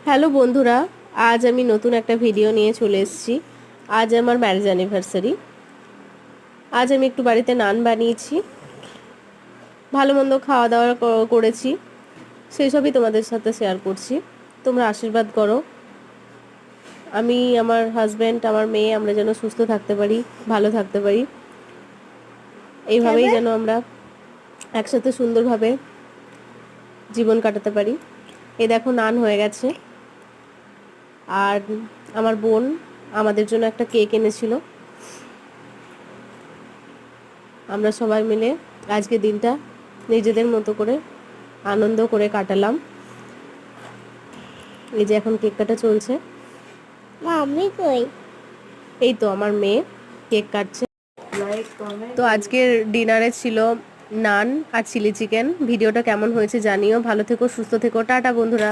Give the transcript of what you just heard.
Hello বন্ধুরা, আজ আমি নতুন একটা ভিডিও নিয়ে চলে এসেছি। আজ আমার ম্যারেজ অ্যানিভার্সারি। আজ আমি একটু বাড়িতে নান বানিয়েছি, ভালো মন্দ খাওয়া দাওয়া করেছি, সেই সবই তোমাদের সাথে শেয়ার করছি। তোমরা আশীর্বাদ করো আমি, আমার হাজব্যান্ড, আমার মেয়ে আমরা যেন সুস্থ থাকতে পারি, ভালো থাকতে পারি, এইভাবেই যেন আমরা একসাথে সুন্দরভাবে জীবন কাটাতে পারি। এই দেখো নান হয়ে গেছে। আর আমার বোন আমাদের জন্য একটা কেক এনেছিল। আমরা সবাই মিলে আজকে দিনটা নিজেদের মতো করে আনন্দ করে কাটালাম। এই যে এখন কেক কাটা চলছে। মাম্মি কই? এই তো আমার মেয়ে কেক কাটছে। তো আজকের ডিনারে ছিল নান আর চিলি চিকেন। ভিডিওটা কেমন হয়েছে জানিও। ভালো থেকো, সুস্থ থেকো, টাটা বন্ধুরা।